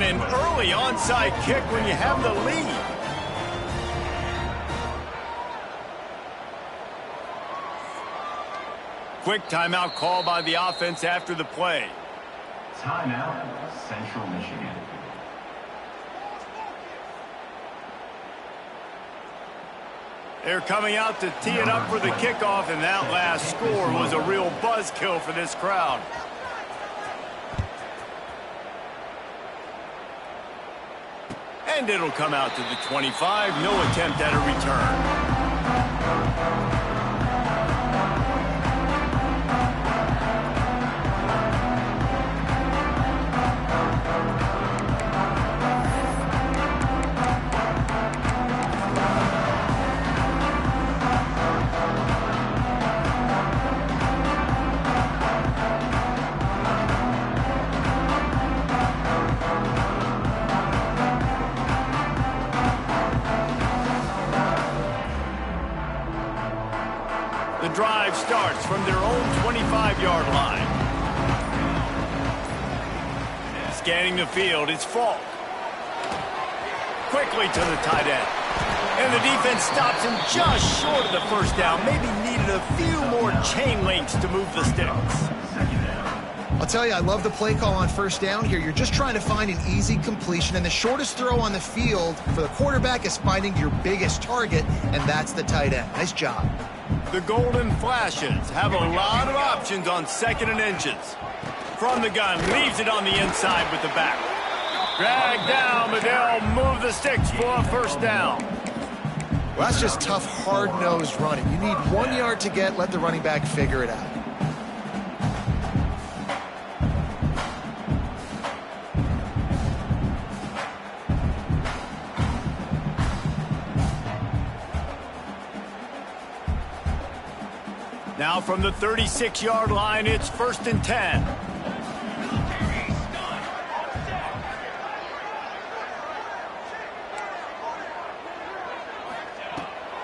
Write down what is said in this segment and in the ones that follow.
And an early onside kick when you have the lead. Quick timeout call by the offense after the play. Timeout, Central Michigan. They're coming out to tee it up for the kickoff, and that last score was a real buzzkill for this crowd. And it'll come out to the 25. No attempt at a return. The drive starts from their own 25-yard line. Scanning the field, it's Falk. Quickly to the tight end. And the defense stops him just short of the first down. Maybe needed a few more chain links to move the sticks. I'll tell you, I love the play call on first down here. You're just trying to find an easy completion, and the shortest throw on the field for the quarterback is finding your biggest target, and that's the tight end. Nice job. The Golden Flashes have a lot of options on 2nd and inches. From the gun, leaves it on the inside with the back. Drag down, but they'll move the sticks for a first down. Well, that's just tough, hard-nosed running. You need 1 yard to get, let the running back figure it out. Now from the 36-yard line, it's 1st and 10.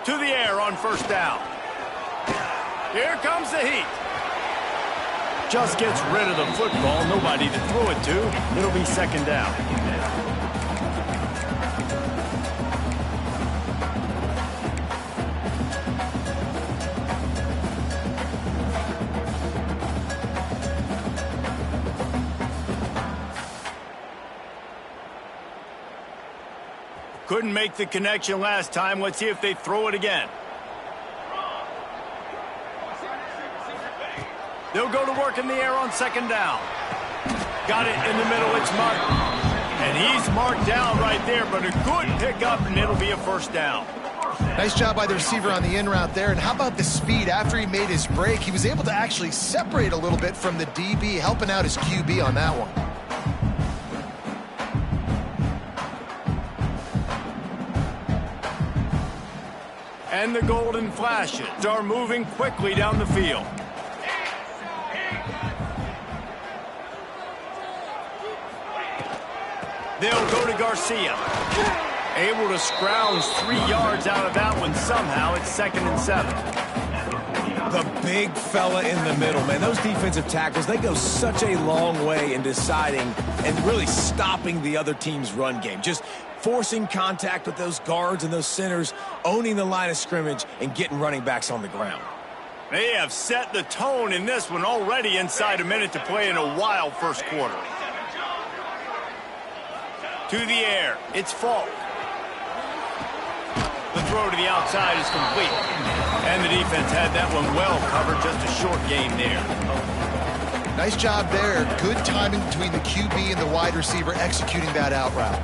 To the air on first down. Here comes the heat. Just gets rid of the football. Nobody to throw it to. It'll be 2nd down. Couldn't make the connection last time. Let's see if they throw it again. They'll go to work in the air on 2nd down. Got it in the middle. It's Martin. And he's marked down right there, but a good pickup, and it'll be a first down. Nice job by the receiver on the in route there. And how about the speed? After he made his break, he was able to actually separate a little bit from the DB, helping out his QB on that one. And the Golden Flashes are moving quickly down the field. They'll go to Garcia. Able to scrounge 3 yards out of that one somehow. It's 2nd and 7. The big fella in the middle, man. Those defensive tackles, they go such a long way in deciding and really stopping the other team's run game. Just forcing contact with those guards and those centers, owning the line of scrimmage, and getting running backs on the ground. They have set the tone in this one already inside a minute to play in a wild first quarter. To the air, it's Falk. The throw to the outside is complete. And the defense had that one well covered, just a short gain there. Nice job there. Good timing between the QB and the wide receiver executing that out route.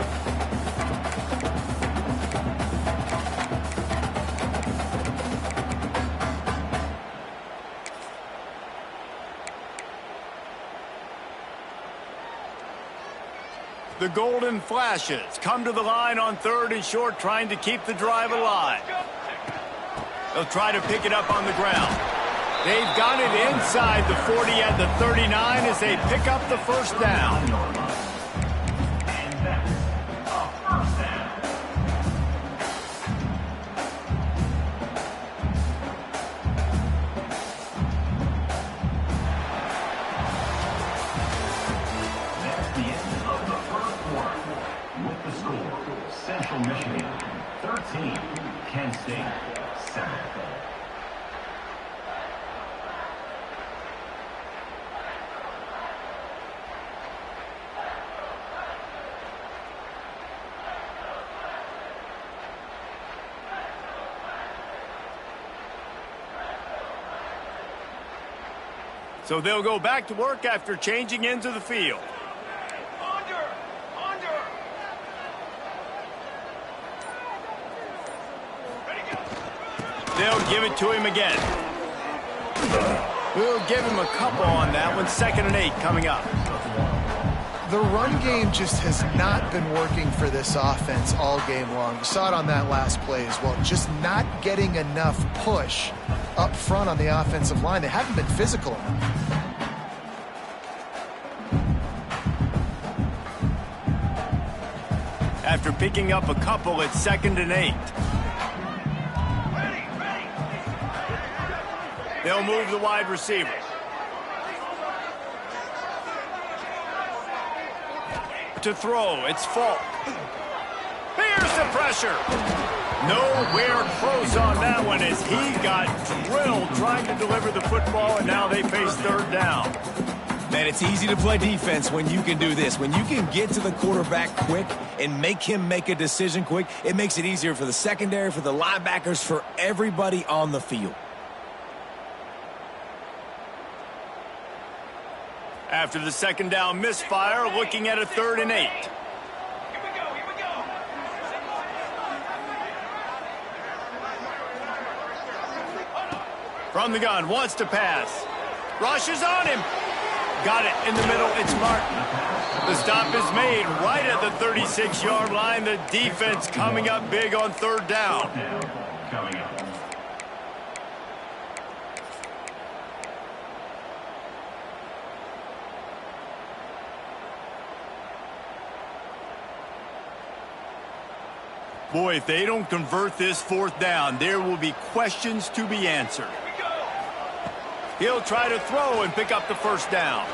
The Golden Flashes come to the line on 3rd and short, trying to keep the drive alive. They'll try to pick it up on the ground. They've got it inside the 40 at the 39 as they pick up the first down. Central Michigan. 13, Kent State. 7. So they'll go back to work after changing into the field. They'll give it to him again. We'll give him a couple on that one. 2nd and 8 coming up. The run game just has not been working for this offense all game long. You saw it on that last play as well. Just not getting enough push up front on the offensive line. They haven't been physical enough. After picking up a couple, it's 2nd and 8. They'll move the wide receiver. To throw, it's Falk. Here's the pressure. Nowhere close on that one as he got drilled trying to deliver the football, and now they face 3rd down. Man, it's easy to play defense when you can do this. When you can get to the quarterback quick and make him make a decision quick, it makes it easier for the secondary, for the linebackers, for everybody on the field. After the 2nd down misfire, looking at a 3rd and 8. From the gun, wants to pass. Rushes on him. Got it in the middle. It's Martin. The stop is made right at the 36-yard line. The defense coming up big on 3rd down. Coming up. Boy, if they don't convert this 4th down, there will be questions to be answered. He'll try to throw and pick up the 1st down.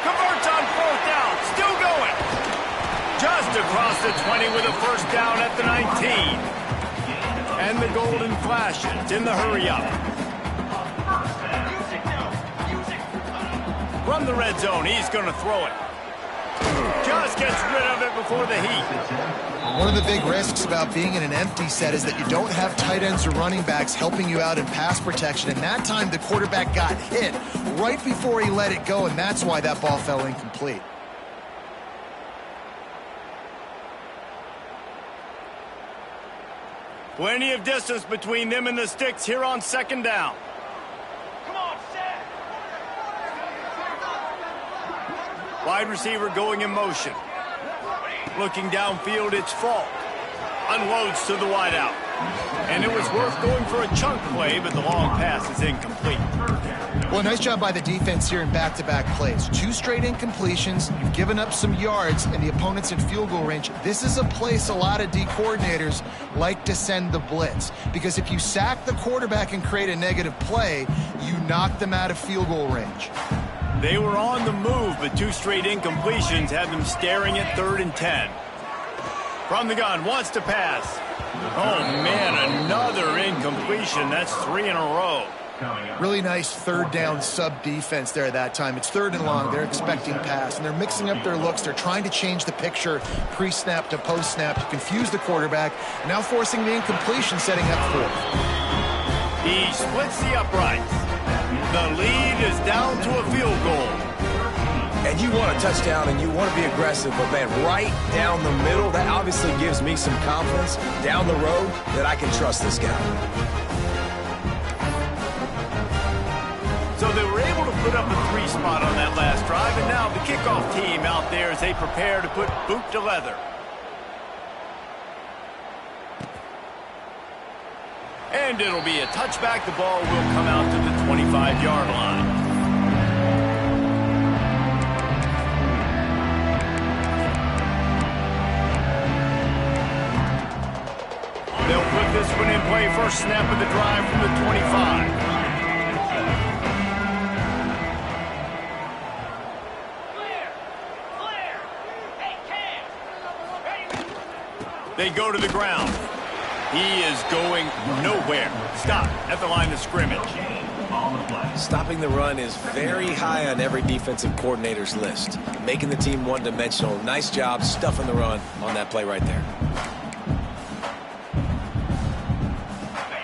Converts on 4th down. Still going. Just across the 20 with a 1st down at the 19. And the golden flashes in the hurry-up. From the red zone, he's going to throw it. Just gets rid of it before the heat. One of the big risks about being in an empty set is that you don't have tight ends or running backs helping you out in pass protection. And that time, the quarterback got hit right before he let it go, and that's why that ball fell incomplete. Plenty of distance between them and the sticks here on 2nd down. Wide receiver going in motion. Looking downfield, it's Falk. Unloads to the wideout. And it was worth going for a chunk play, but the long pass is incomplete. Well, nice job by the defense here in back-to-back plays. 2 straight incompletions. You've given up some yards, and the opponent's in field goal range. This is a place a lot of D coordinators like to send the blitz, because if you sack the quarterback and create a negative play, you knock them out of field goal range. They were on the move, but 2 straight incompletions had them staring at 3rd and 10. From the gun, wants to pass. Oh, man, another incompletion. That's 3 in a row. Really nice 3rd down sub-defense there that time. It's 3rd and long. They're expecting pass, and they're mixing up their looks. They're trying to change the picture pre-snap to post-snap to confuse the quarterback, now forcing the incompletion, setting up 4th. He splits the uprights. The lead is down to a field goal. And you want a touchdown and you want to be aggressive, but man, right down the middle, that obviously gives me some confidence down the road that I can trust this guy. So they were able to put up a 3 spot on that last drive, and now the kickoff team out there as they prepare to put boot to leather. And it'll be a touchback. The ball will come out to the 25-yard line. They'll put this one in play. First snap of the drive from the 25. They go to the ground. He is going nowhere. Stop at the line of scrimmage. Stopping the run is very high on every defensive coordinator's list. Making the team one-dimensional. Nice job stuffing the run on that play right there.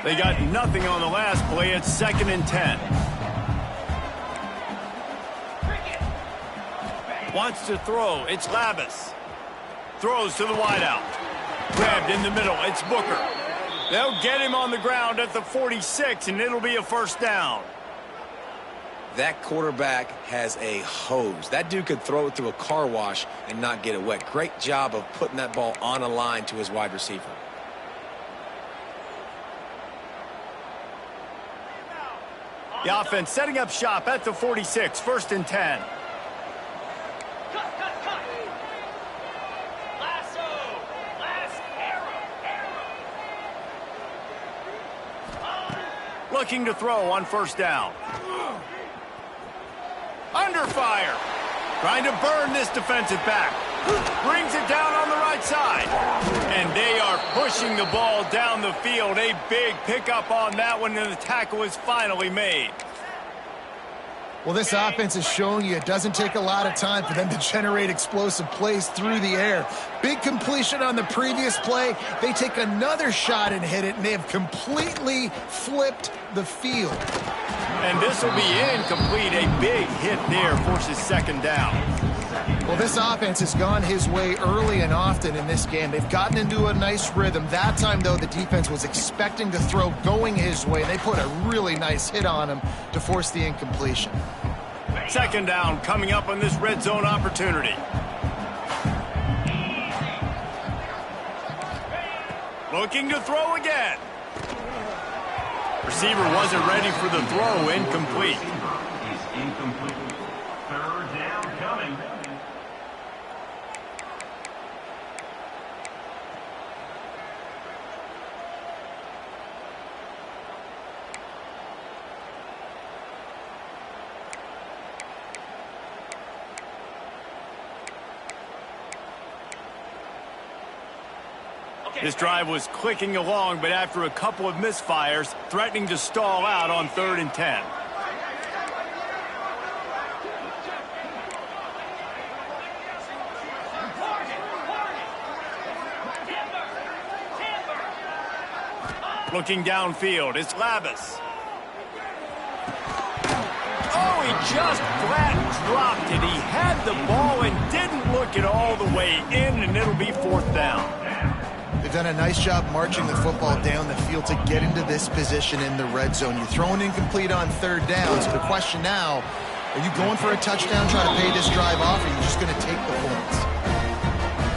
They got nothing on the last play. It's 2nd and 10. Wants to throw. It's Labus. Throws to the wideout. Grabbed in the middle. It's Booker. They'll get him on the ground at the 46, and it'll be a first down. That quarterback has a hose. That dude could throw it through a car wash and not get it wet. Great job of putting that ball on a line to his wide receiver. The offense setting up shop at the 46, 1st and 10. Looking to throw on 1st down. Under fire. Trying to burn this defensive back. Brings it down on the right side. And they are pushing the ball down the field. A big pickup on that one, and the tackle is finally made. Well, this offense is showing you it doesn't take a lot of time for them to generate explosive plays through the air. Big completion on the previous play. They take another shot and hit it, and they have completely flipped the field. And this will be incomplete. A big hit there forces 2nd down. Well, this offense has gone his way early and often in this game. They've gotten into a nice rhythm. That time, though, the defense was expecting to throw going his way. They put a really nice hit on him to force the incompletion. 2nd down coming up on this red zone opportunity. Looking to throw again. Receiver wasn't ready for the throw. Incomplete. Is incomplete. 3rd down coming. This drive was clicking along, but after a couple of misfires, threatening to stall out on 3rd and 10. Looking downfield, it's Labus. Oh, he just flat dropped it. He had the ball and didn't look it all the way in, and it'll be 4th down. They've done a nice job marching the football down the field to get into this position in the red zone. You're throwing incomplete on 3rd down, so the question now, are you going for a touchdown, trying to pay this drive off, or are you just going to take the points?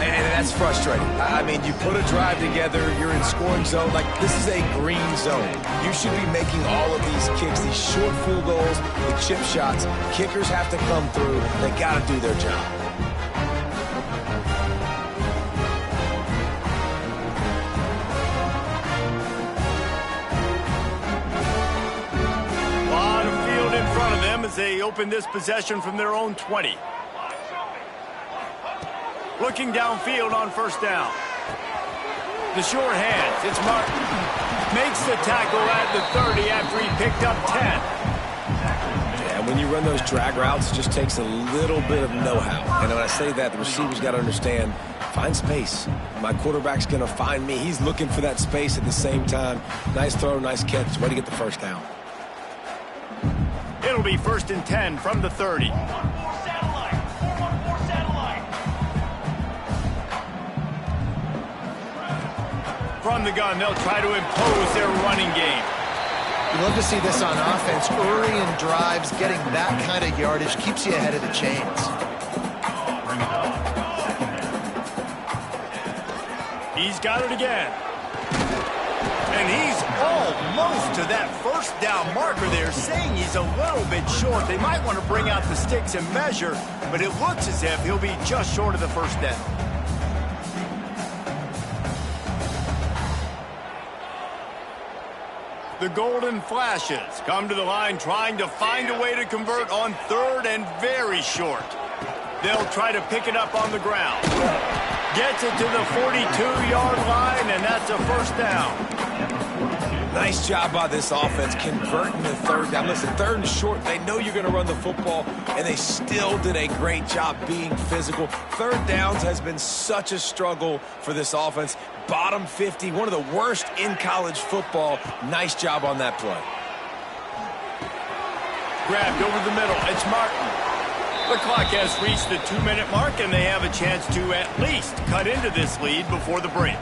And that's frustrating. I mean, you put a drive together, you're in scoring zone. Like, this is a green zone. You should be making all of these kicks, these short field goals, the chip shots. Kickers have to come through. They got to do their job. As they open this possession from their own 20. Looking downfield on 1st down. The short hands. It's Martin. Makes the tackle at the 30 after he picked up 10. Yeah, when you run those drag routes, it just takes a little bit of know-how. And when I say that, the receiver's got to understand, find space. My quarterback's going to find me. He's looking for that space at the same time. Nice throw, nice catch. Way to get the 1st down. It'll be 1st and 10 from the 30. From the gun, they'll try to impose their running game. You love to see this on offense. Early in drives, getting that kind of yardage keeps you ahead of the chains. He's got it again. And he's almost to that 1st down marker there, saying he's a little bit short. They might want to bring out the sticks and measure, but it looks as if he'll be just short of the 1st down. The Golden Flashes come to the line trying to find a way to convert on 3rd and very short. They'll try to pick it up on the ground. Gets it to the 42-yard line, and that's a first down. Nice job by this offense converting the third down. Listen, third and short, they know you're going to run the football, and they still did a great job being physical. Third downs has been such a struggle for this offense. Bottom 50, one of the worst in college football. Nice job on that play. Grabbed over the middle. It's Martin. The clock has reached the 2-minute mark, and they have a chance to at least cut into this lead before the break.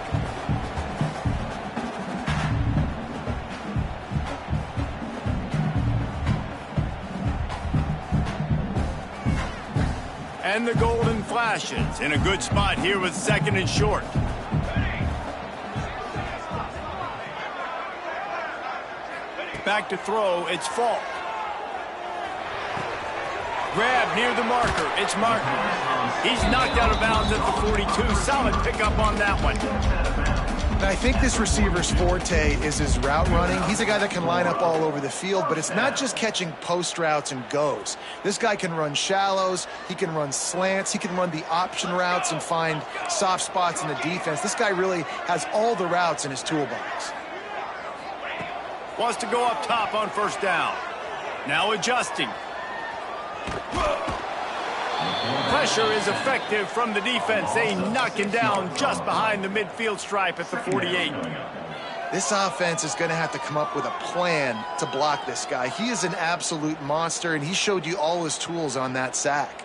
And the golden flashes in a good spot here with second and short. Back to throw, it's Falk. Grab near the marker, it's Martin. He's knocked out of bounds at the 42. Solid pickup on that one. I think this receiver's forte is his route running. He's a guy that can line up all over the field, but it's not just catching post routes and goes. This guy can run shallows, he can run slants, he can run the option routes and find soft spots in the defense. This guy really has all the routes in his toolbox. Wants to go up top on first down. Now adjusting. Pressure is effective from the defense. They knock him down just behind the midfield stripe at the 48. This offense is going to have to come up with a plan to block this guy. He is an absolute monster, and he showed you all his tools on that sack.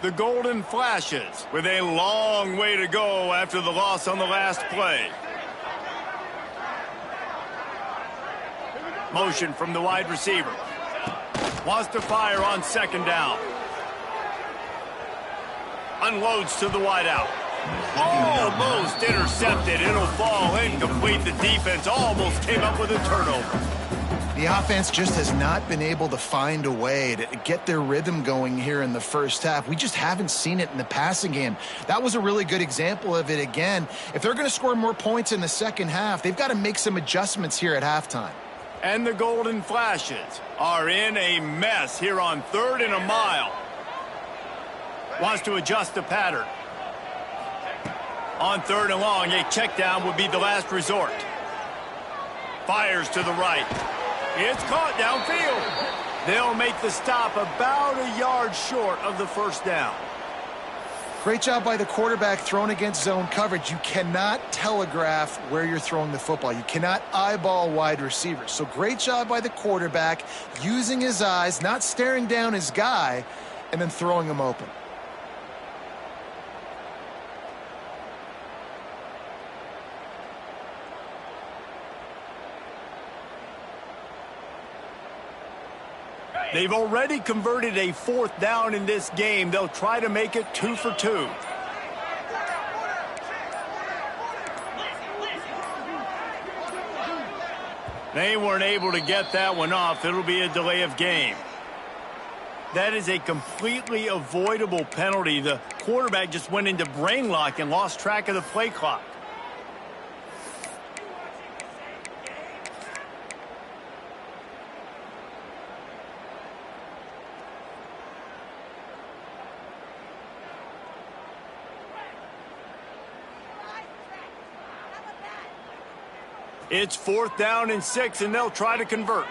The golden flashes with a long way to go after the loss on the last play. Motion from the wide receiver. Wants to fire on second down. Unloads to the wideout. Almost intercepted. It'll fall incomplete. The defense almost came up with a turnover. The offense just has not been able to find a way to get their rhythm going here in the first half. We just haven't seen it in the passing game. That was a really good example of it again. If they're going to score more points in the second half, they've got to make some adjustments here at halftime. And the golden flashes are in a mess here on 3rd and a mile. Wants to adjust the pattern. On 3rd and long, a check down would be the last resort. Fires to the right. It's caught downfield. They'll make the stop about a yard short of the first down. Great job by the quarterback thrown against zone coverage. You cannot telegraph where you're throwing the football. You cannot eyeball wide receivers. So great job by the quarterback using his eyes, not staring down his guy, and then throwing him open. They've already converted a 4th down in this game. They'll try to make it 2 for 2. They weren't able to get that one off. It'll be a delay of game. That is a completely avoidable penalty. The quarterback just went into brain lock and lost track of the play clock. It's 4th down and 6, and they'll try to convert.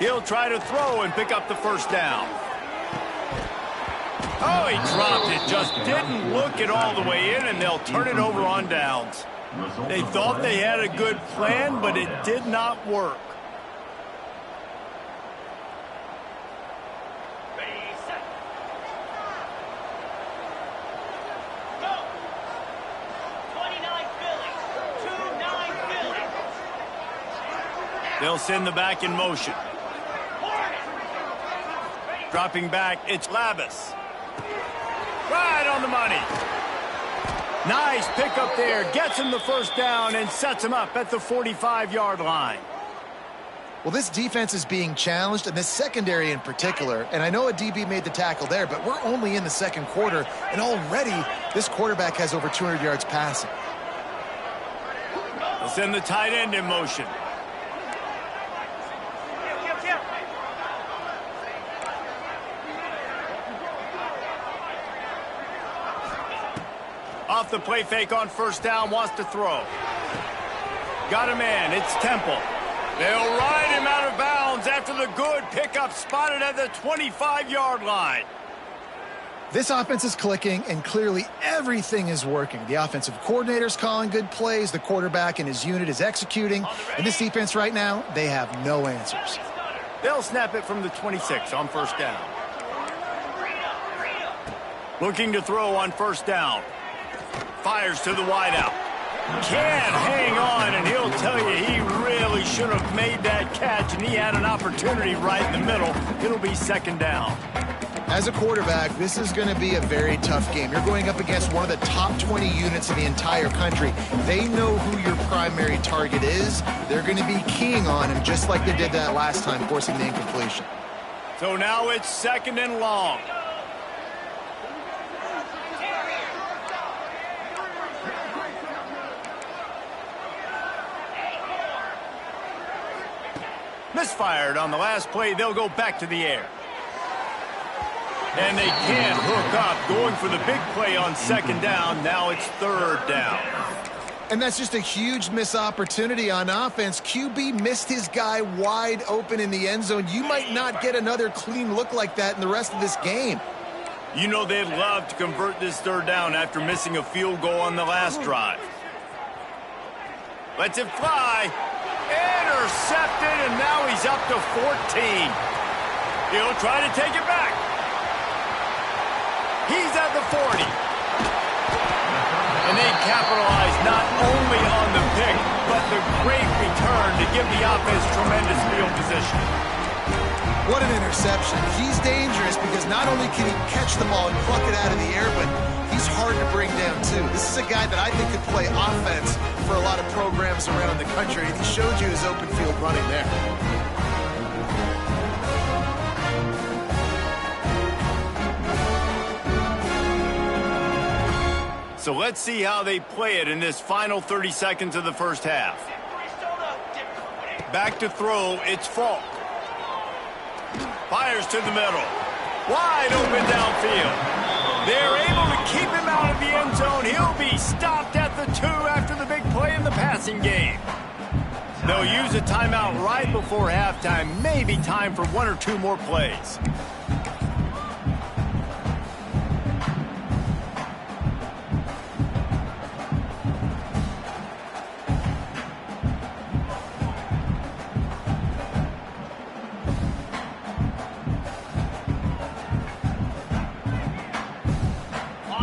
He'll try to throw and pick up the first down. Oh, he dropped it. Just didn't look it all the way in, and they'll turn it over on downs. They thought they had a good plan, but it did not work. They'll send the back in motion. Dropping back, it's Labus. Right on the money. Nice pickup there. Gets him the first down and sets him up at the 45-yard line. Well, this defense is being challenged, and this secondary in particular. And I know a DB made the tackle there, but we're only in the second quarter, and already this quarterback has over 200 yards passing. They'll send the tight end in motion. Off the play fake on first down, wants to throw. Got a man, it's Temple. They'll ride him out of bounds after the good pickup spotted at the 25-yard line. This offense is clicking, and clearly everything is working. The offensive coordinator's calling good plays. The quarterback and his unit is executing. And this defense right now, they have no answers. They'll snap it from the 26 on first down. Looking to throw on first down. Fires to the wideout. Can't hang on, and he'll tell you he really should have made that catch, and he had an opportunity right in the middle. It'll be second down. As a quarterback, this is going to be a very tough game. You're going up against one of the top 20 units in the entire country. They know who your primary target is. They're going to be keying on him just like they did that last time, forcing the incompletion. So now it's second and long. Misfired on the last play. They'll go back to the air. And they can't hook up. Going for the big play on second down. Now it's third down. And that's just a huge missed opportunity on offense. QB missed his guy wide open in the end zone. You might not get another clean look like that in the rest of this game. You know they'd love to convert this third down after missing a field goal on the last drive. Lets it fly. Intercepted, and now he's up to 14. He'll try to take it back. He's at the 40. And they capitalize not only on the pick, but the great return to give the offense tremendous field position. What an interception. He's dangerous because not only can he catch the ball and pluck it out of the air, but he's hard to bring down, too. This is a guy that I think could play offense for a lot of programs around the country, and he showed you his open field running there. So let's see how they play it in this final 30 seconds of the first half. Back to throw, it's Falk. Fires to the middle. Wide open downfield. They're able to keep him out of the end zone. He'll be stopped at the 2 after the big play in the passing game. They'll use a timeout right before halftime. Maybe time for 1 or 2 more plays.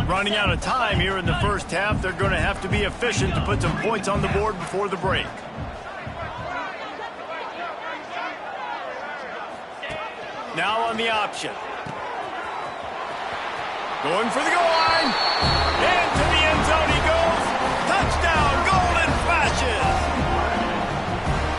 Running out of time here in the first half. They're going to have to be efficient to put some points on the board before the break. Now on the option. Going for the goal line. Into the end zone he goes. Touchdown, golden flashes.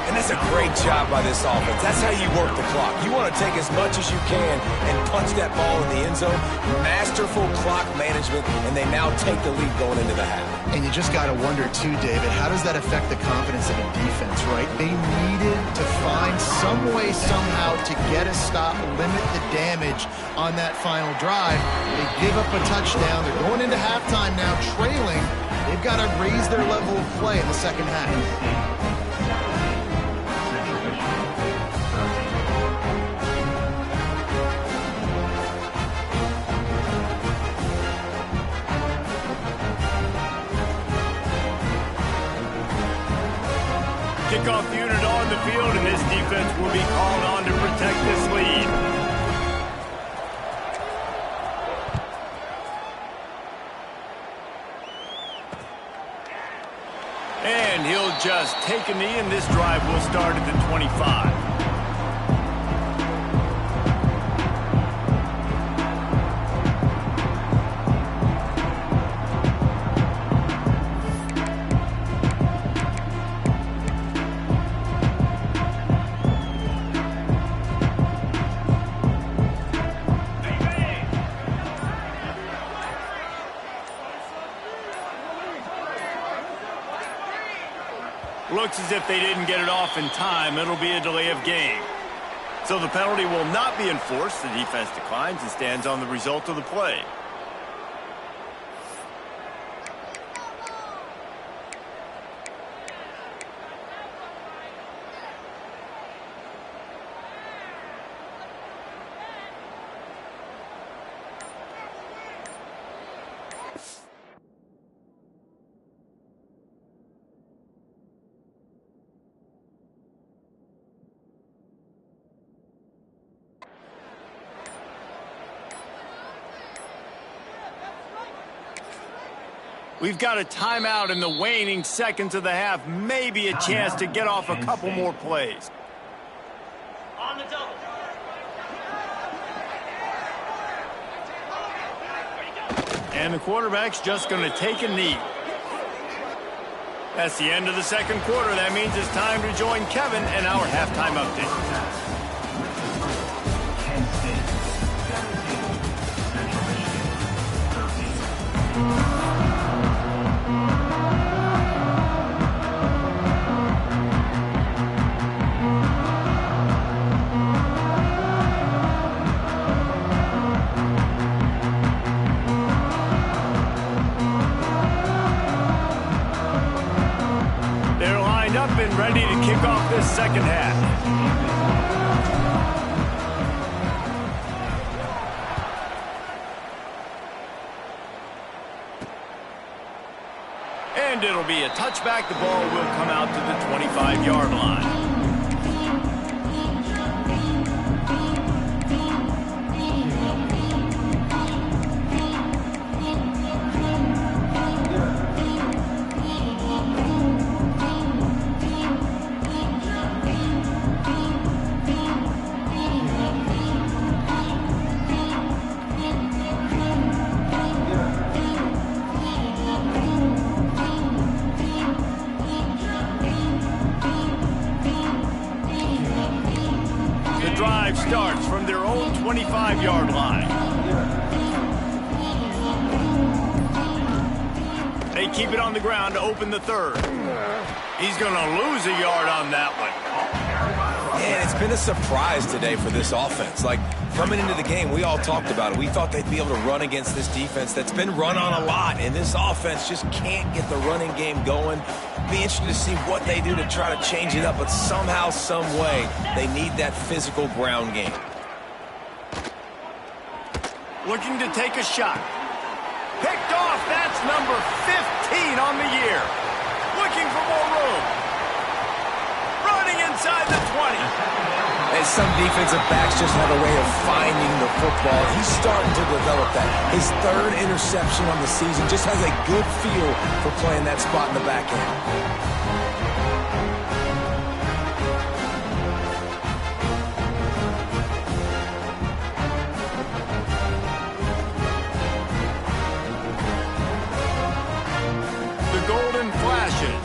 And that's a great job by this offense. That's how you work the clock. You want to take as much as you can and punch that ball in the end zone. Masterful clock management, and they now take the lead going into the half. And you just got to wonder, too, David, how does that affect the confidence of the defense, right? They needed to find some way, somehow, to get a stop, limit the damage on that final drive. They give up a touchdown. They're going into halftime now, trailing. They've got to raise their level of play in the second half. Kickoff unit on the field, and this defense will be called on to protect this lead. And he'll just take a knee, and this drive will start at the 25. Looks as if they didn't get it off in time. It'll be a delay of game. So the penalty will not be enforced. The defense declines and stands on the result of the play. We've got a timeout in the waning seconds of the half. Maybe a chance to get off a couple more plays. On the double. And the quarterback's just going to take a knee. That's the end of the second quarter. That means it's time to join Kevin in our halftime update. Kent State 17, Central Michigan 13. And ready to kick off this second half. And it'll be a touchback. The ball will come out to the 25-yard line. Starts from their own 25-yard line. They keep it on the ground to open the third. He's going to lose a yard on that one. And it's been a surprise today for this offense. Like, coming into the game, we all talked about it. We thought they'd be able to run against this defense that's been run on a lot, and this offense just can't get the running game going. Be interested to see what they do to try to change it up, but somehow, some way, they need that physical ground game. Looking to take a shot. Picked off. That's number 15 on the year. Looking for more room. Running inside the 20. And some defensive backs just have a way of finding the football. He's starting to develop that. His third interception on the season, just has a good feel for playing that spot in the back end.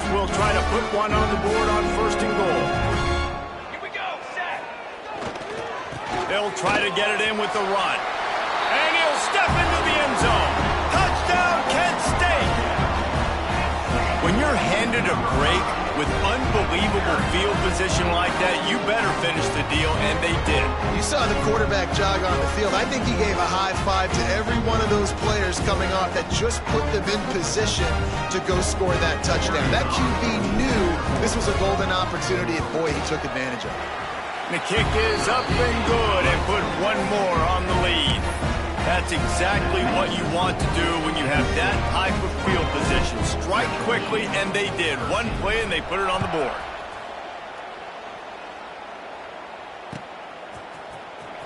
Will try to put one on the board on first and goal. Here we go, set. They'll try to get it in with the run. And he'll step into the end zone. Touchdown, Kent State! When you're handed a break with unbelievable field position like that, you better finish the deal, and they did. You saw the quarterback jog on the field. I think he gave a high five to every one of those players coming off that just put them in position to go score that touchdown. That QB knew this was a golden opportunity, and boy, he took advantage of it. The kick is up and good, and put one more on the lead. That's exactly what you want to do when you have that type of field position. Strike quickly, and they did. One play, and they put it on the board.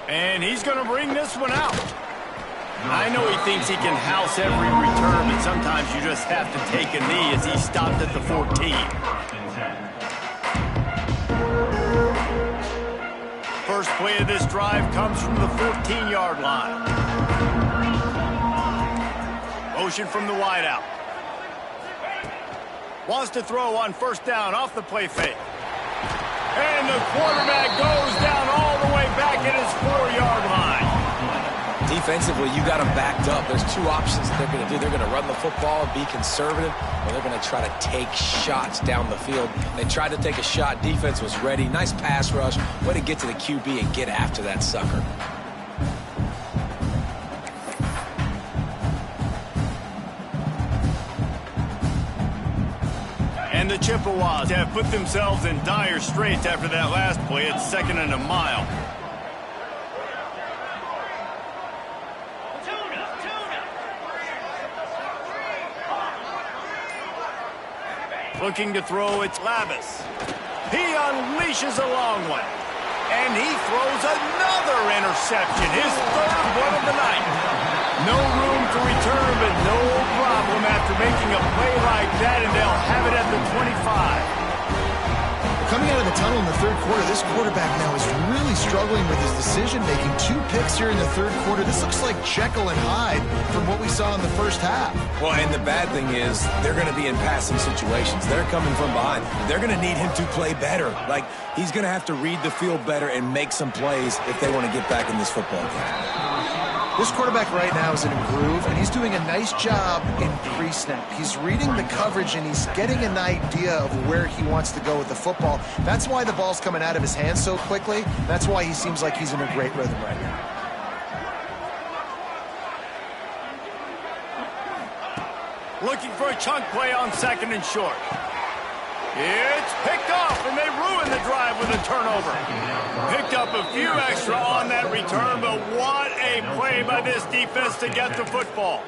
And he's going to bring this one out. I know he thinks he can house every return, but sometimes you just have to take a knee as he stopped at the 14. First play of this drive comes from the 14-yard line. Motion from the wideout. Wants to throw on first down off the play fake. And the quarterback goes down all the way back at his 4-yard line. Defensively, you got them backed up. There's two options that they're going to do. They're going to run the football and be conservative, or they're going to try to take shots down the field. They tried to take a shot. Defense was ready. Nice pass rush. Way to get to the QB and get after that sucker. And the Chippewas have put themselves in dire straits after that last play. It's 2nd and a mile. Looking to throw, it's Lavis. He unleashes a long one. And he throws another interception, his 3rd one of the night. No room to return, but no problem after making a play like that, and they'll have it at the 25. Coming out of the tunnel in the 3rd quarter, this quarterback now is really struggling with his decision-making. 2 picks here in the 3rd quarter. This looks like Jekyll and Hyde from what we saw in the 1st half. Well, and the bad thing is they're going to be in passing situations. They're coming from behind. They're going to need him to play better. Like, he's going to have to read the field better and make some plays if they want to get back in this football game. This quarterback right now is in a groove, and he's doing a nice job in pre-snap. He's reading the coverage, and he's getting an idea of where he wants to go with the football. That's why the ball's coming out of his hands so quickly. That's why he seems like he's in a great rhythm right now. Looking for a chunk play on 2nd and short. It's picked off, and they ruin the drive with a turnover. Picked up a few extra on that return, but what a play by this defense to get the football.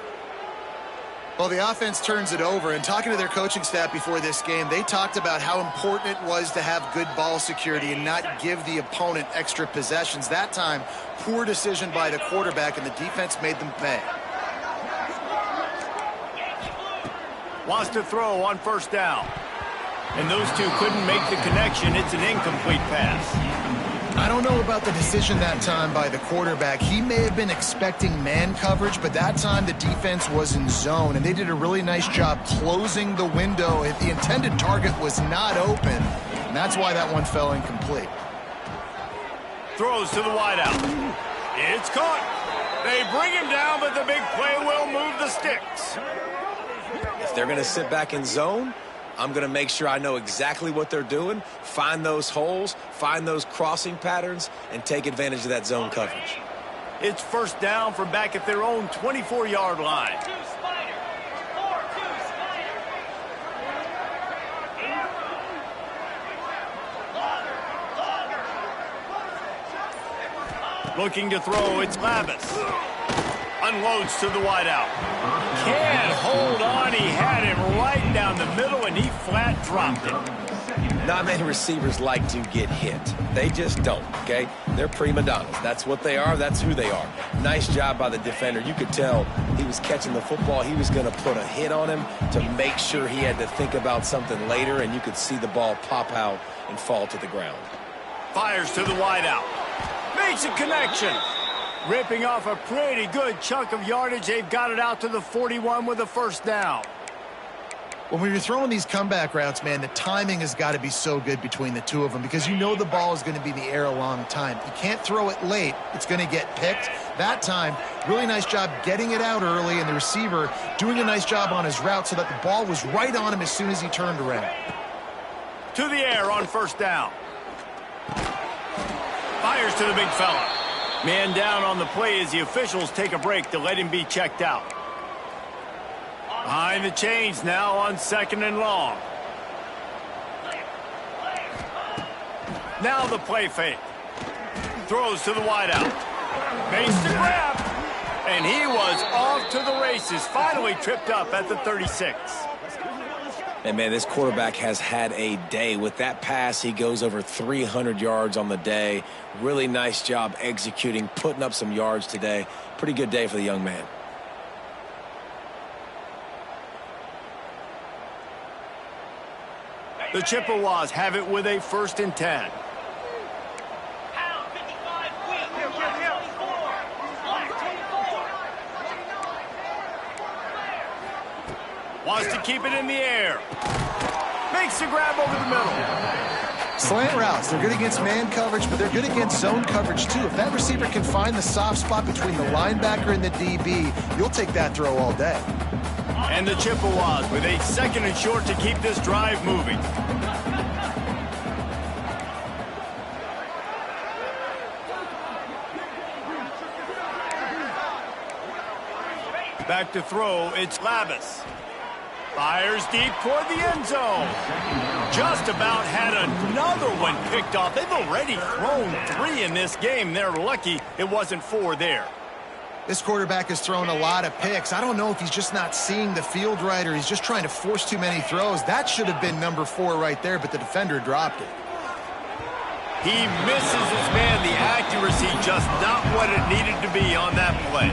Well, the offense turns it over, and talking to their coaching staff before this game, they talked about how important it was to have good ball security and not give the opponent extra possessions. That time, poor decision by the quarterback, and the defense made them pay. Wants to throw on 1st down. And those two couldn't make the connection. It's an incomplete pass. I don't know about the decision that time by the quarterback. He may have been expecting man coverage, but that time the defense was in zone, and they did a really nice job closing the window. If the intended target was not open, and that's why that one fell incomplete. Throws to the wideout. It's caught. They bring him down, but the big play will move the sticks. If they're going to sit back in zone, I'm going to make sure I know exactly what they're doing, find those holes, find those crossing patterns, and take advantage of that zone coverage. It's 1st down from back at their own 24-yard line. Looking to throw, it's Lavis. Unloads to the wideout. Can't hold on. He had him right down the middle, and he flat dropped it. Not many receivers like to get hit. They just don't, okay? They're prima donnas. That's what they are. That's who they are. Nice job by the defender. You could tell he was catching the football. He was going to put a hit on him to make sure he had to think about something later, and you could see the ball pop out and fall to the ground. Fires to the wideout. Makes a connection. Ripping off a pretty good chunk of yardage. They've got it out to the 41 with a 1st down. When you're throwing these comeback routes, man, the timing has got to be so good between the two of them because you know the ball is going to be in the air a long time. You can't throw it late. It's going to get picked. That time, really nice job getting it out early, and the receiver doing a nice job on his route so that the ball was right on him as soon as he turned around. To the air on 1st down. Fires to the big fella. Man down on the play as the officials take a break to let him be checked out. Behind the chains now on 2nd and long. Now the play fake. Throws to the wideout. Makes the grab. And he was off to the races. Finally tripped up at the 36. And, man, this quarterback has had a day. With that pass, he goes over 300 yards on the day. Really nice job executing, putting up some yards today. Pretty good day for the young man. The Chippewas have it with a 1st and 10. Wants to keep it in the air. Makes the grab over the middle. Slant routes, they're good against man coverage, but they're good against zone coverage too. If that receiver can find the soft spot between the linebacker and the DB, you'll take that throw all day. And the Chippewas with a 2nd and short to keep this drive moving. Back to throw, it's Lavis. Fires deep toward the end zone. Just about had another one picked off. They've already thrown 3 in this game. They're lucky it wasn't 4 there. This quarterback has thrown a lot of picks. I don't know if he's just not seeing the field right or he's just trying to force too many throws. That should have been number 4 right there, but the defender dropped it. He misses his man. The accuracy just not what it needed to be on that play.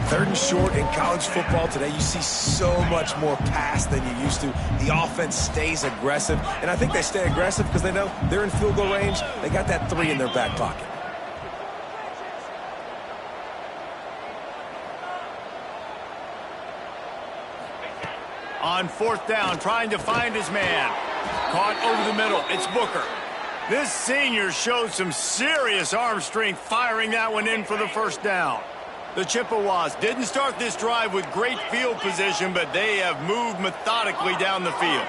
3rd and short in college football today, you see so much more pass than you used to. The offense stays aggressive, and I think they stay aggressive because they know they're in field goal range. They got that 3 in their back pocket. On 4th down, trying to find his man. Caught over the middle. It's Booker. This senior showed some serious arm strength firing that one in for the 1st down. The Chippewas didn't start this drive with great field position, but they have moved methodically down the field.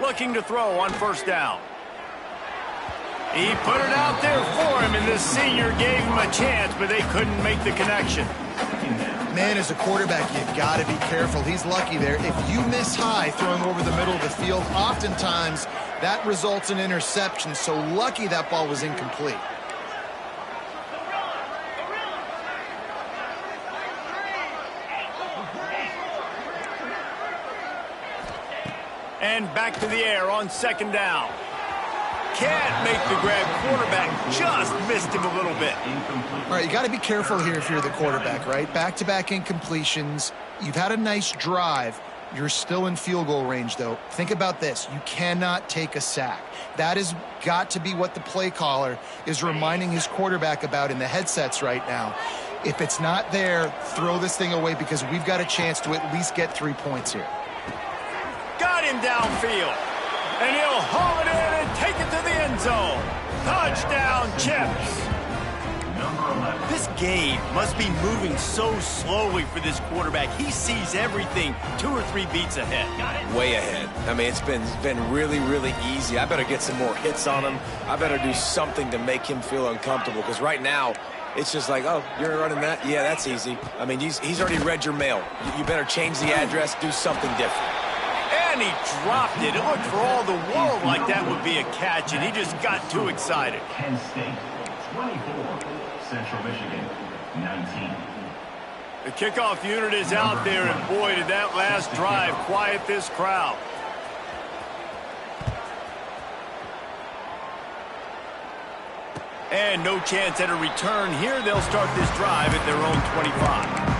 Looking to throw on 1st down. He put it out there for him, and this senior gave him a chance, but they couldn't make the connection. Man, as a quarterback, you've got to be careful. He's lucky there. If you miss high throwing over the middle of the field, oftentimes that results in interception. So lucky that ball was incomplete. And back to the air on 2nd down. Can't make the grab. Quarterback just missed him a little bit. All right, you got to be careful here if you're the quarterback, right? Back-to-back incompletions. You've had a nice drive. You're still in field goal range, though. Think about this. You cannot take a sack. That has got to be what the play caller is reminding his quarterback about in the headsets right now. If it's not there, throw this thing away because we've got a chance to at least get 3 points here. Got him downfield. And he'll haul it in and take it to the end zone. Touchdown, Chips. This game must be moving so slowly for this quarterback. He sees everything 2 or 3 beats ahead. Way ahead. I mean, it's been really, really easy. I better get some more hits on him. I better do something to make him feel uncomfortable because right now, it's just like, oh, you're running that? Yeah, that's easy. I mean, he's already read your mail. You better change the address, do something different. And he dropped it. It looked for all the world like that would be a catch, and he just got too excited. Penn State, 24. Central Michigan, 19. The kickoff unit is out there, and boy, did that last drive quiet this crowd. And no chance at a return here. They'll start this drive at their own 25.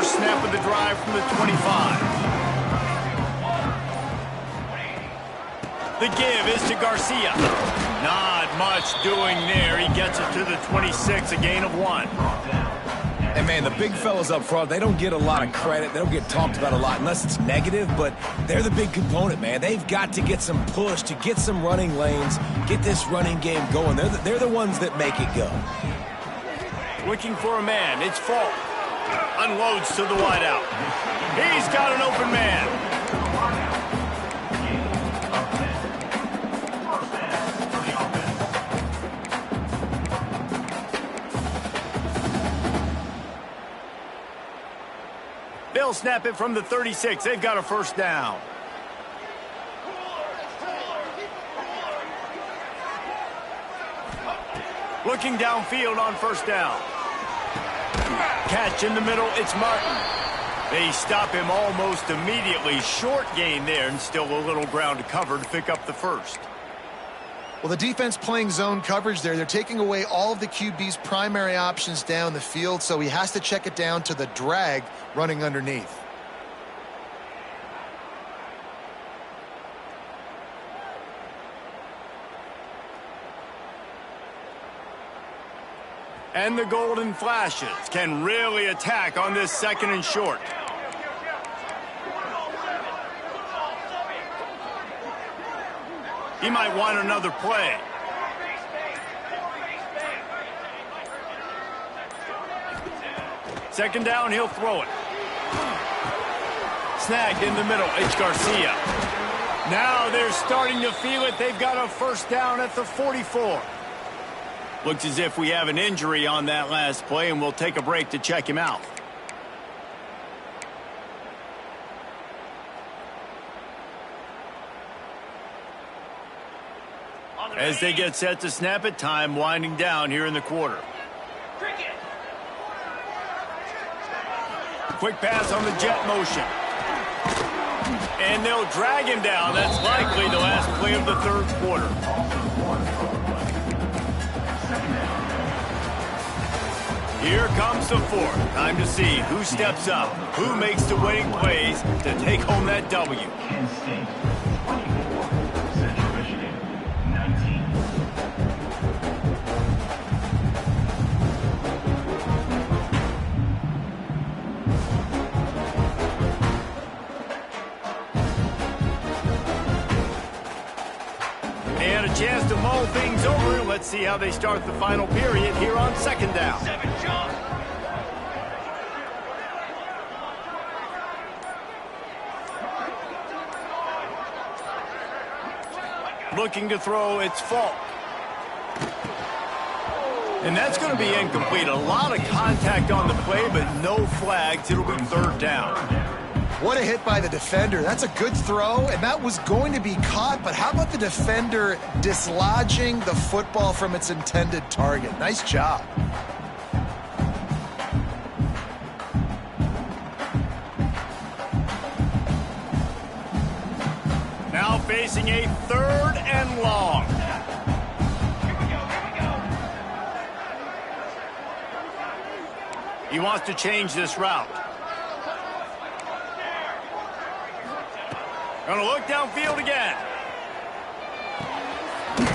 Snap of the drive from the 25. The give is to Garcia. Not much doing there. He gets it to the 26, a gain of 1. And, man, the big fellas up front, they don't get a lot of credit. They don't get talked about a lot unless it's negative, but they're the big component, man. They've got to get some push to get some running lanes, get this running game going. They're the ones that make it go. Looking for a man. It's Falk. Unloads to the wideout. He's got an open man. They'll snap it from the 36. They've got a 1st down. Looking downfield on 1st down. Catch in the middle, it's Martin. They stop him almost immediately. Short gain there, and still a little ground to cover to pick up the first. Well, the defense playing zone coverage there. They're taking away all of the QB's primary options down the field, so he has to check it down to the drag running underneath. And the Golden Flashes can really attack on this second and short. He might want another play. Second down, he'll throw it. Snagged in the middle, H. Garcia. Now they're starting to feel it. They've got a first down at the 44. Looks as if we have an injury on that last play, and we'll take a break to check him out. As they get set to snap it, time winding down here in the quarter. Quick pass on the jet motion. And they'll drag him down. That's likely the last play of the third quarter. Here comes the fourth. Time to see who steps up, who makes the winning plays to take home that W. Penn State, 24. Central Michigan, 19. And a chance to mull things over. Let's see how they start the final period here on second down. Looking to throw, it's Falk. And that's going to be incomplete. A lot of contact on the play, but no flags. It'll be third down. What a hit by the defender. That's a good throw, and that was going to be caught, but how about the defender dislodging the football from its intended target? Nice job. Now facing a third and long. He wants to change this route. Gonna look downfield again.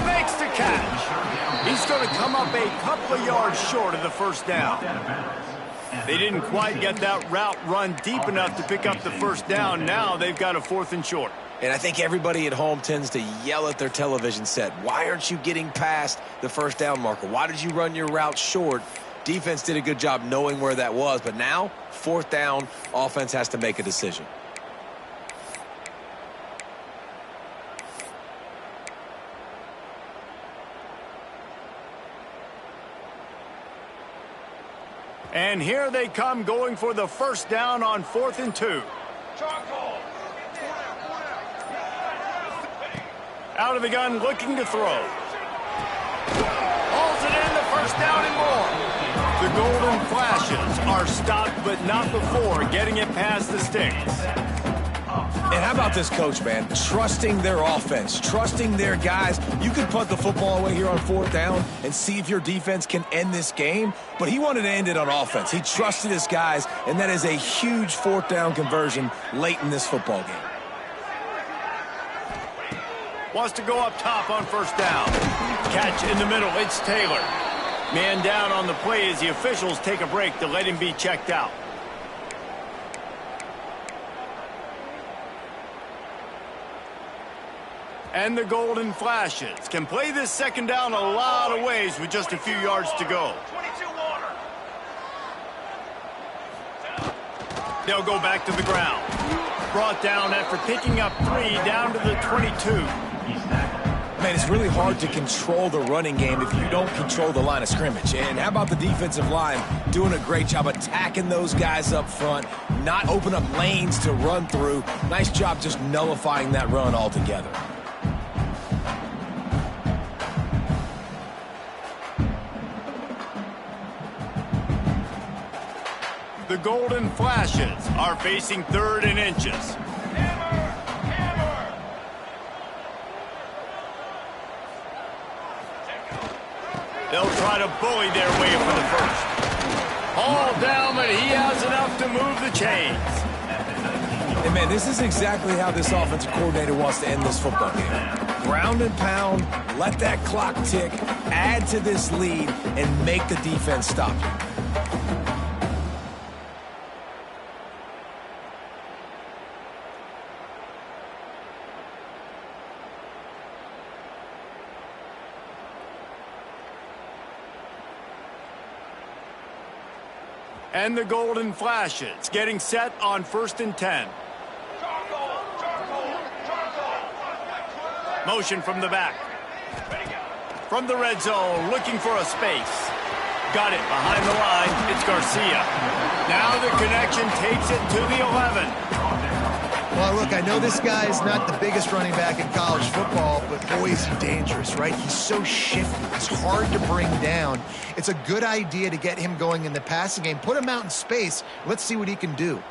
Makes the catch. He's gonna come up a couple of yards short of the first down. They didn't quite get that route run deep enough to pick up the first down. Now they've got a fourth and short. And I think everybody at home tends to yell at their television set. Why aren't you getting past the first down marker? Why did you run your route short? Defense did a good job knowing where that was, but now, fourth down, offense has to make a decision. And here they come going for the first down on 4th and 2. Out of the gun, looking to throw. Hauls it in, the first down and more. The Golden Flashes are stopped, but not before getting it past the sticks. And how about this coach, man? Trusting their offense, trusting their guys. You could punt the football away here on fourth down and see if your defense can end this game, but he wanted to end it on offense. He trusted his guys, and that is a huge fourth down conversion late in this football game. Wants to go up top on first down. Catch in the middle, it's Taylor. Man down on the play as the officials take a break to let him be checked out. And the Golden Flashes can play this second down a lot of ways with just a few yards to go. They'll go back to the ground. Brought down after picking up 3 down to the 22. Man, it's really hard to control the running game if you don't control the line of scrimmage. And how about the defensive line doing a great job attacking those guys up front, not open up lanes to run through. Nice job just nullifying that run altogether. The Golden Flashes are facing 3rd and inches. They'll try to bully their way for the first. All down, but he has enough to move the chains. And, man, this is exactly how this offensive coordinator wants to end this football game. Ground and pound, let that clock tick, add to this lead, and make the defense stop you. And the Golden Flashes getting set on 1st and 10. Motion from the back. From the red zone, looking for a space. Got it behind the line. It's Garcia. Now the connection takes it to the 11. Well, look, I know this guy is not the biggest running back in college football, but boy, is he dangerous, right? He's so shifty. He's hard to bring down. It's a good idea to get him going in the passing game. Put him out in space. Let's see what he can do.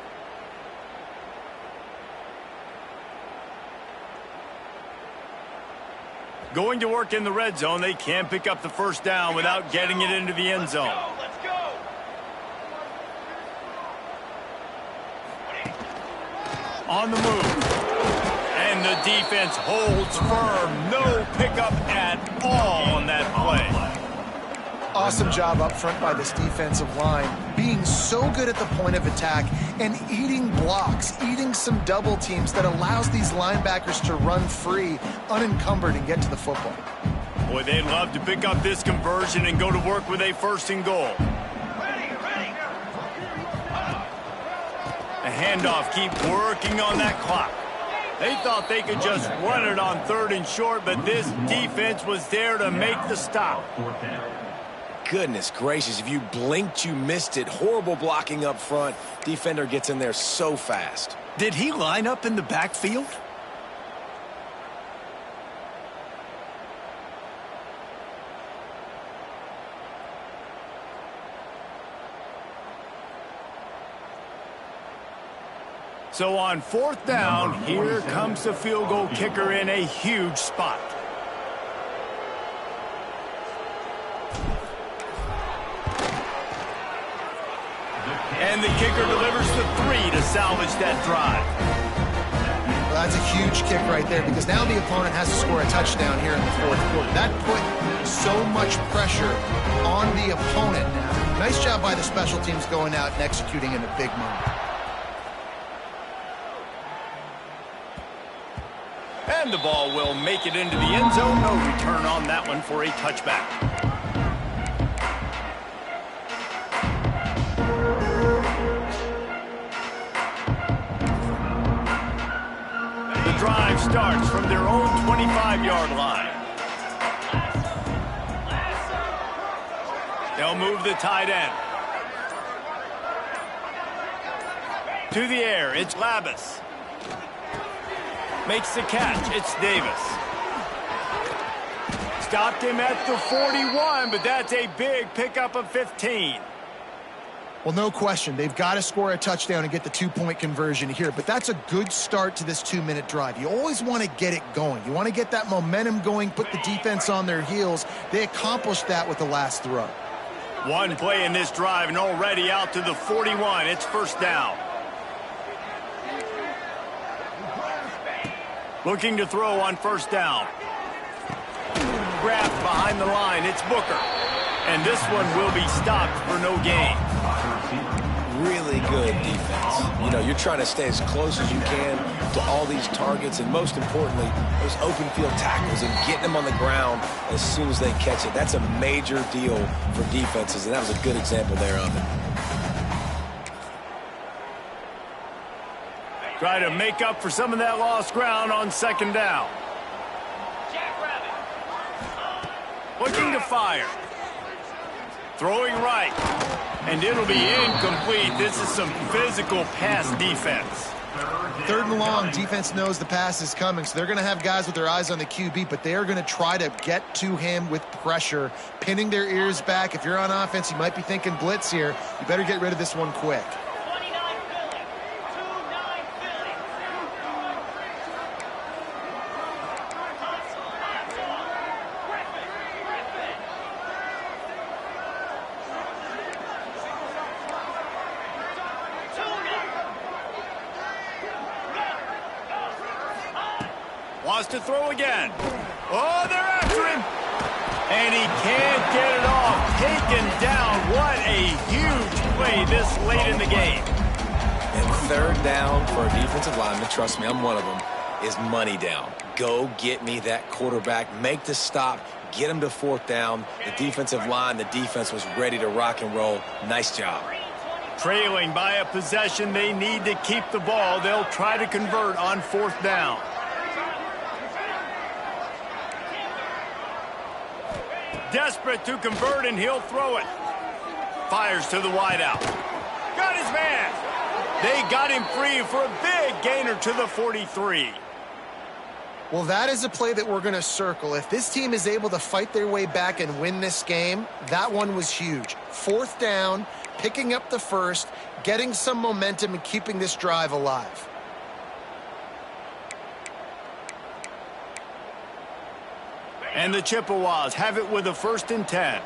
Going to work in the red zone. They can't pick up the first down without getting it into the end zone. Let's go. On the move. And the defense holds firm. No pickup at all on that play. Awesome job up front by this defensive line, being so good at the point of attack and eating blocks, eating some double teams that allows these linebackers to run free, unencumbered, and get to the football. Boy, they'd love to pick up this conversion and go to work with a 1st and goal. A handoff, keep working on that clock. They thought they could just run it on 3rd and short, but this defense was there to make the stop. Goodness gracious, if you blinked, you missed it. Horrible blocking up front. Defender gets in there so fast. Did he line up in the backfield? So on 4th down, here comes the field goal kicker in a huge spot. And the kicker delivers the 3 to salvage that drive. Well, that's a huge kick right there because now the opponent has to score a touchdown here in the 4th quarter. That put so much pressure on the opponent now. Nice job by the special teams going out and executing in a big moment. And the ball will make it into the end zone. No return on that one for a touchback. The drive starts from their own 25-yard line. They'll move the tight end. To the air, it's Labus. Makes the catch. It's Davis. Stopped him at the 41, but that's a big pickup of 15. Well, no question. They've got to score a touchdown and get the 2-point conversion here, but that's a good start to this 2-minute drive. You always want to get it going. You want to get that momentum going, put the defense on their heels. They accomplished that with the last throw. One play in this drive and already out to the 41. It's 1st down. Looking to throw on 1st down. Grabbed behind the line. It's Booker. And this one will be stopped for no gain. Really good defense. You know, you're trying to stay as close as you can to all these targets, and most importantly, those open field tackles and getting them on the ground as soon as they catch it. That's a major deal for defenses, and that was a good example there of it. Try to make up for some of that lost ground on 2nd down. Looking to fire. Throwing right. And it'll be incomplete. This is some physical pass defense. 3rd and long, defense knows the pass is coming, so they're going to have guys with their eyes on the QB, but they are going to try to get to him with pressure, pinning their ears back. If you're on offense, you might be thinking blitz here. You better get rid of this one quick. Wants to throw again. Oh, they're after him. And he can't get it off. Taken down. What a huge play this late in the game. And third down for a defensive lineman, trust me, I'm one of them, is money down. Go get me that quarterback. Make the stop. Get him to fourth down. The defensive line, the defense was ready to rock and roll. Nice job. Trailing by a possession, they need to keep the ball. They'll try to convert on fourth down. Desperate to convert, and he'll throw it. Fires to the wideout. Got his man. They got him free for a big gainer to the 43. Well, that is a play that we're going to circle. If this team is able to fight their way back and win this game, that one was huge. Fourth down, picking up the first, getting some momentum, and keeping this drive alive. And the Chippewas have it with a 1st and 10.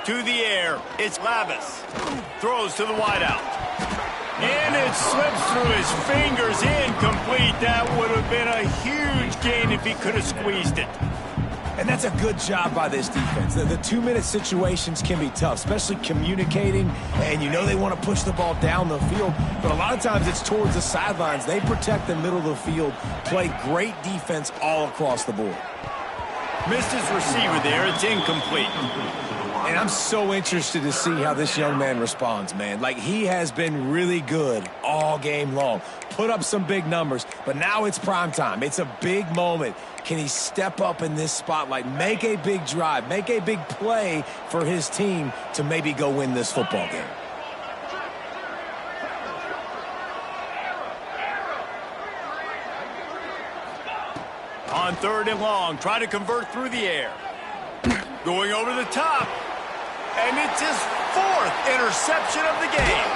To the air, it's Lavis. Throws to the wideout. And it slips through his fingers, incomplete. That would have been a huge gain if he could have squeezed it. And that's a good job by this defense. The 2-minute situations can be tough, especially communicating, and you know they want to push the ball down the field, but a lot of times it's towards the sidelines. They protect the middle of the field, play great defense all across the board. Missed his receiver there. It's incomplete. And I'm so interested to see how this young man responds, man. Like, he has been really good all game long. Put up some big numbers, but now it's prime time. It's a big moment. Can he step up in this spotlight, make a big drive, make a big play for his team to maybe go win this football game? On 3rd and long, try to convert through the air. Going over the top. And it's his 4th interception of the game.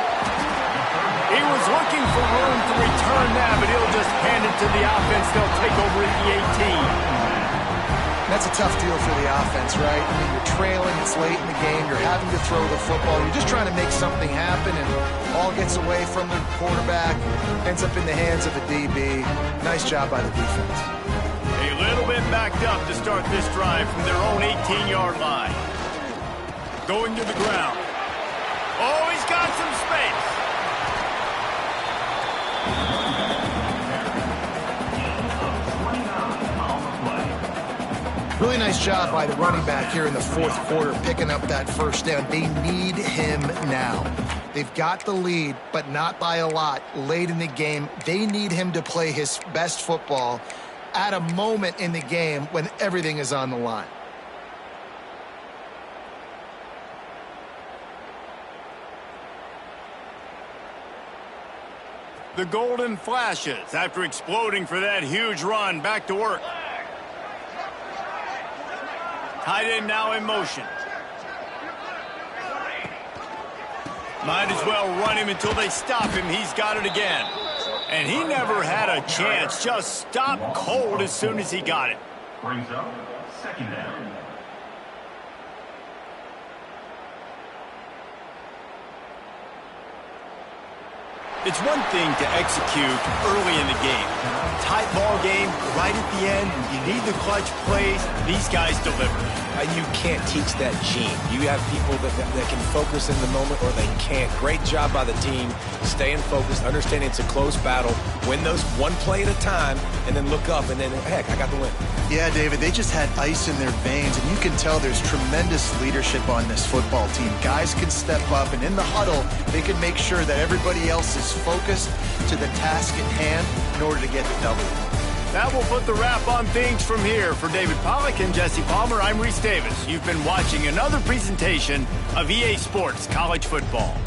He was looking for room to return that, but he'll just hand it to the offense. They'll take over at the 18. That's a tough deal for the offense, right? I mean, you're trailing, it's late in the game, you're having to throw the football, you're just trying to make something happen, and all gets away from the quarterback, ends up in the hands of a DB. Nice job by the defense. A little bit backed up to start this drive from their own 18-yard line. Going to the ground. Oh, he's got some space. Really nice job by the running back here in the 4th quarter, picking up that 1st down. They need him now. They've got the lead, but not by a lot. Late in the game, they need him to play his best football at a moment in the game when everything is on the line. The golden flashes after exploding for that huge run. Back to work. Tight end now in motion. Might as well run him until they stop him. He's got it again. And he never had a chance. Just stopped cold as soon as he got it. Brings up 2nd down. It's one thing to execute early in the game. Tight ball game, right at the end, you need the clutch plays. These guys deliver. You can't teach that gene. You have people that can focus in the moment or they can't. Great job by the team, staying focused, understanding it's a close battle, win those one play at a time, and then look up and then, heck, I got the win. Yeah, David, they just had ice in their veins, and you can tell there's tremendous leadership on this football team. Guys can step up, and in the huddle, they can make sure that everybody else is focused to the task at hand in order to get the W. That will put the wrap on things from here. For David Pollack and Jesse Palmer, I'm Reese Davis. You've been watching another presentation of EA Sports College Football.